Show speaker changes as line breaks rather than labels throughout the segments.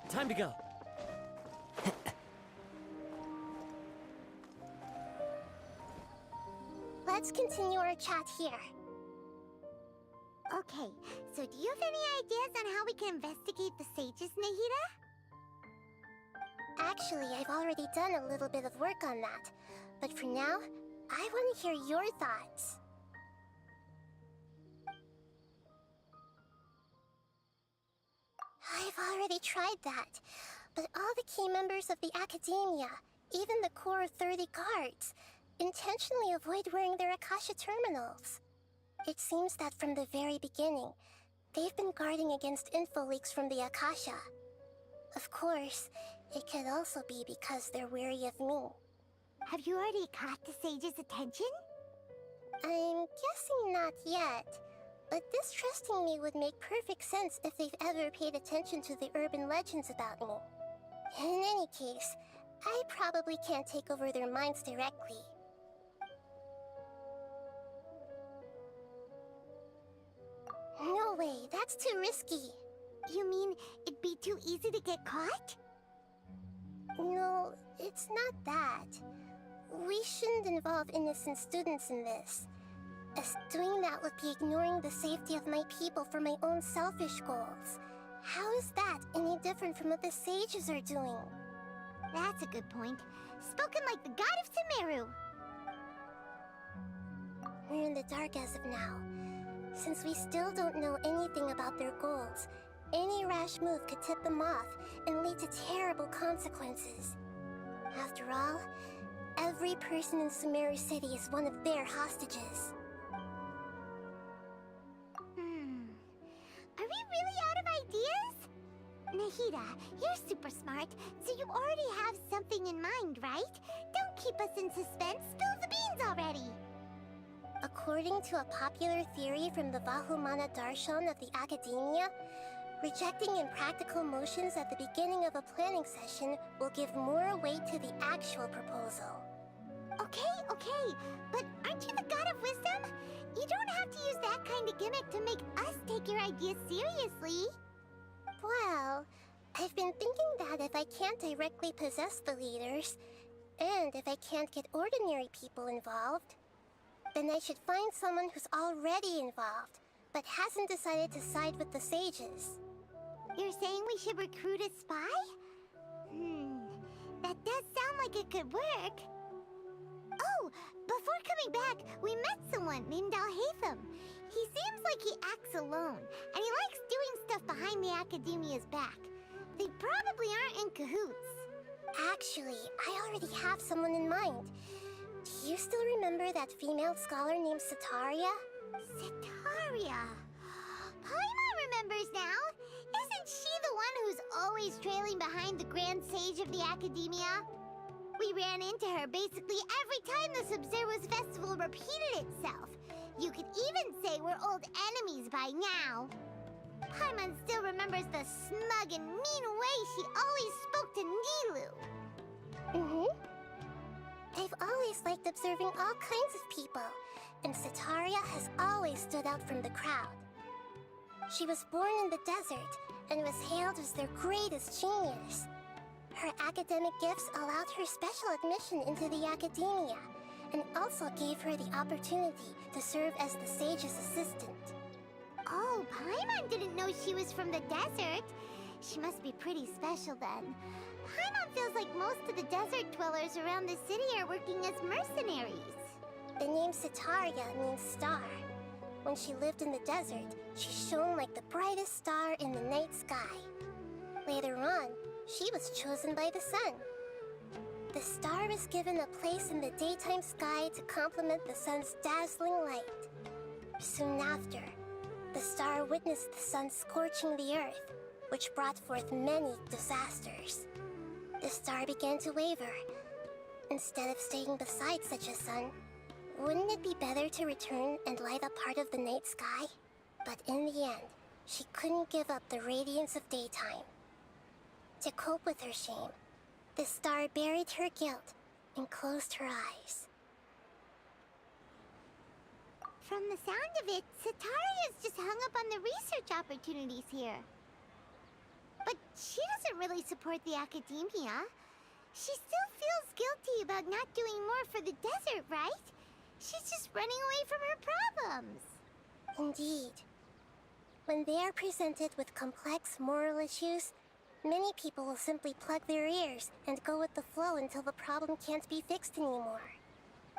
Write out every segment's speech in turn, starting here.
time to go.
Let's continue our chat here.
Okay, so do you have any ideas on how we can investigate the sages, Nahida?
Actually, I've already done a little bit of work on that. But for now, I want to hear your thoughts. I've already tried that. But all the key members of the Academia, even the core 30 guards, intentionally avoid wearing their Akasha terminals. It seems that from the very beginning, they've been guarding against info leaks from the Akasha. Of course, it could also be because they're wary of me.
Have you already caught the sage's attention?
I'm guessing not yet, but distrusting me would make perfect sense if they've ever paid attention to the urban legends about me. In any case, I probably can't take over their minds directly. No way, that's too risky.
You mean it'd be too easy to get caught?
No, it's not that. We shouldn't involve innocent students in this, as doing that would be ignoring the safety of my people for my own selfish goals. How is that any different from what the sages are doing?
That's a good point. Spoken like the god of Sumeru.
We're in the dark as of now. Since we still don't know anything about their goals, any rash move could tip them off and lead to terrible consequences. After all, every person in Sumeru City is one of their hostages.
Are we really out of ideas? Nahida, you're super smart, so you already have something in mind, right? Don't keep us in suspense. Spill the beans already.
According to a popular theory from the Vahumana Darshan of the Academia, rejecting impractical motions at the beginning of a planning session will give more weight to the actual proposal.
Okay, but aren't you the god of wisdom? You don't have to use that kind of gimmick to make us take your ideas seriously.
Well, I've been thinking that if I can't directly possess the leaders, and if I can't get ordinary people involved, then I should find someone who's already involved, but hasn't decided to side with the sages.
You're saying we should recruit a spy? That does sound like it could work. Oh, before coming back, we met someone named Alhaitham. He seems like he acts alone, and he likes doing stuff behind the Academia's back. They probably aren't in cahoots.
Actually, I already have someone in mind. Do you still remember that female scholar named Setaria?
Setaria. Paimon remembers now. Isn't she the one who's always trailing behind the Grand Sage of the Academia? We ran into her basically every time the Sub-Zerus Festival repeated itself. You could even say we're old enemies by now. Paimon still remembers the smug and mean way she always spoke to Nilou.
I've always liked observing all kinds of people, and Setaria has always stood out from the crowd. She was born in the desert and was hailed as their greatest genius. Her academic gifts allowed her special admission into the Academia, and also gave her the opportunity to serve as the sage's assistant.
Oh, Paimon didn't know she was from the desert. She must be pretty special then. Paimon feels like most of the desert dwellers around the city are working as mercenaries.
The name Setaria means star. When she lived in the desert, she shone like the brightest star in the night sky. Later on, she was chosen by the sun. The star was given a place in the daytime sky to complement the sun's dazzling light. Soon after, the star witnessed the sun scorching the earth, which brought forth many disasters. The star began to waver. Instead of staying beside such a sun, wouldn't it be better to return and light up part of the night sky? But in the end, she couldn't give up the radiance of daytime. To cope with her shame, the star buried her guilt and closed her eyes.
From the sound of it, Setaria's just hung up on the research opportunities here. But she doesn't really support the academia. She still feels guilty about not doing more for the desert, right? She's just running away from her problems.
Indeed. When they are presented with complex moral issues, many people will simply plug their ears and go with the flow until the problem can't be fixed anymore.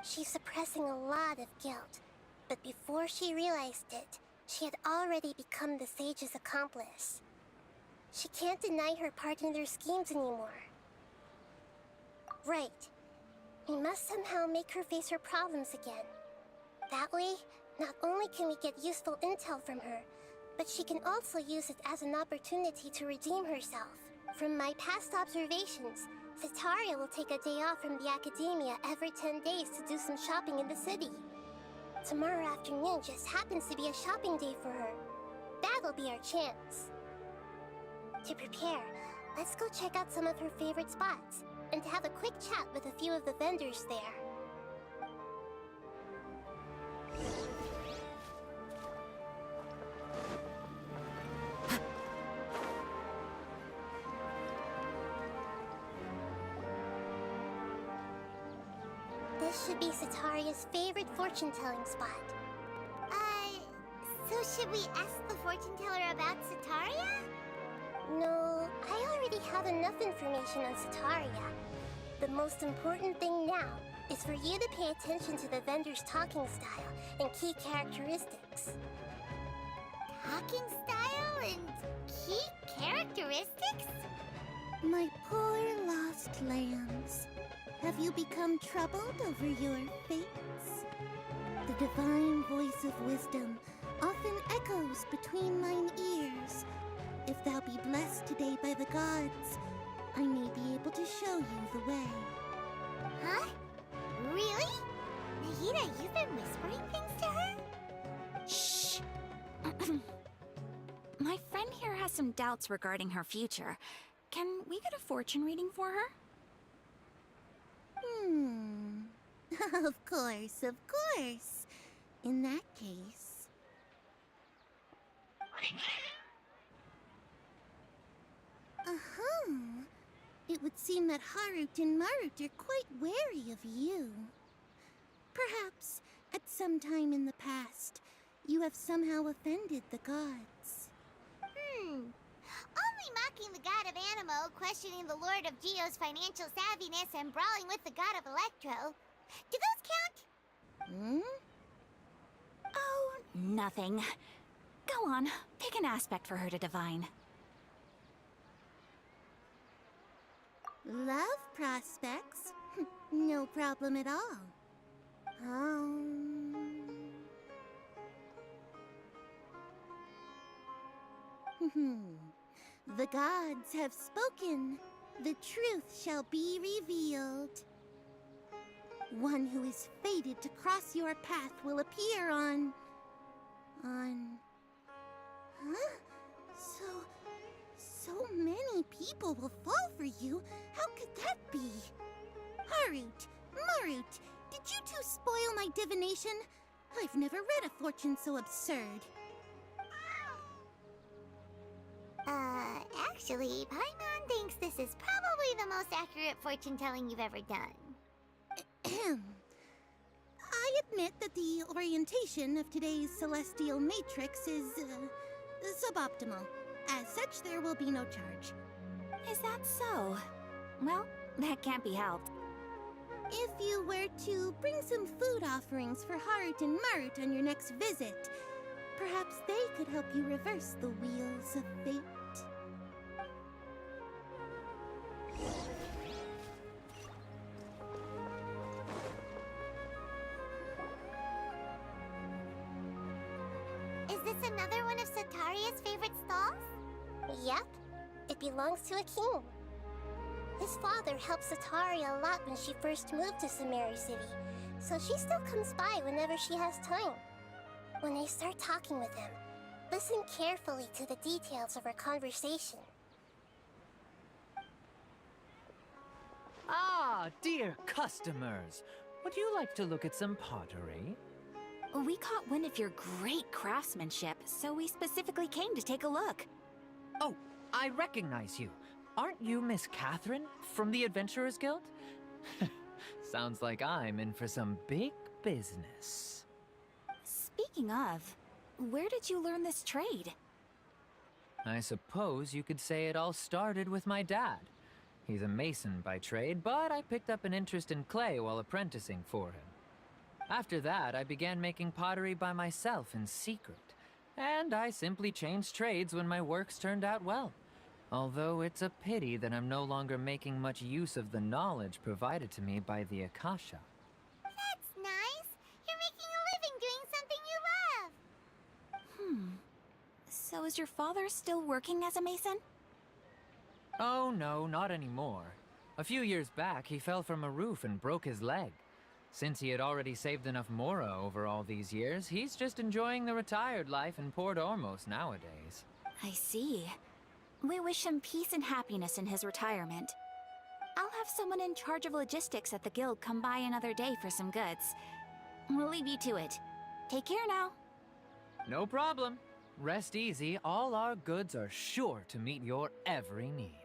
She's suppressing a lot of guilt, but before she realized it, she had already become the sage's accomplice. She can't deny her part in their schemes anymore. Right. We must somehow make her face her problems again. That way, not only can we get useful intel from her, but she can also use it as an opportunity to redeem herself. From my past observations, Setaria will take a day off from the academia every 10 days to do some shopping in the city. Tomorrow afternoon just happens to be a shopping day for her. That'll be our chance. To prepare, let's go check out some of her favorite spots, and have a quick chat with a few of the vendors there. This should be Setaria's favorite fortune-telling spot.
So should we ask the fortune teller about Setaria?
No, I already have enough information on Setaria. The most important thing now is for you to pay attention to the vendor's talking style and key characteristics.
Talking style and key characteristics?
My poor lost lambs, have you become troubled over your fates? The divine voice of wisdom often echoes between mine ears. If thou be blessed today by the gods, I may be able to show you the way.
Huh? Really? Nahida, you've been whispering things to her?
Shh! My friend here has some doubts regarding her future. Can we get a fortune reading for her?
Of course, of course. In that case... It would seem that Harut and Marut are quite wary of you. Perhaps, at some time in the past, you have somehow offended the gods.
Only mocking the god of Animo, questioning the Lord of Geo's financial savviness, and brawling with the god of Electro. Do those count?
Oh, nothing. Go on, pick an aspect for her to divine.
Love prospects? No problem at all. The gods have spoken. The truth shall be revealed. One who is fated to cross your path will appear on... Huh? So many people will fall for you. How could that be? Harut, Marut, did you two spoil my divination? I've never read a fortune so absurd.
Actually, Paimon thinks this is probably the most accurate fortune-telling you've ever done.
I admit that the orientation of today's celestial matrix is, suboptimal. As such, there will be no charge.
Is that so? Well, that can't be helped.
If you were to bring some food offerings for Harut and Marut on your next visit, perhaps they could help you reverse the wheels of fate.
Is this another one of Setaria's favorite stalls?
Yep, it belongs to a king. His father helped Setaria a lot when she first moved to Samari City, so she still comes by whenever she has time. When I start talking with him, listen carefully to the details of our conversation.
Ah, dear customers, would you like to look at some pottery?
We caught wind of your great craftsmanship, so we specifically came to take a look.
Oh, I recognize you. Aren't you Miss Catherine from the Adventurers Guild? Sounds like I'm in for some big business.
Speaking of, where did you learn this trade?
I suppose you could say it all started with my dad. He's a mason by trade, but I picked up an interest in clay while apprenticing for him. After that, I began making pottery by myself in secret, and I simply changed trades when my works turned out well. Although it's a pity that I'm no longer making much use of the knowledge provided to me by the Akasha.
That's nice. You're making a living doing something you love.
So is your father still working as a mason?
Oh no, not anymore. A few years back, he fell from a roof and broke his leg. Since he had already saved enough mora over all these years, he's just enjoying the retired life in Port Ormos nowadays.
I see. We wish him peace and happiness in his retirement. I'll have someone in charge of logistics at the guild come by another day for some goods. We'll leave you to it. Take care now.
No problem. Rest easy, all our goods are sure to meet your every need.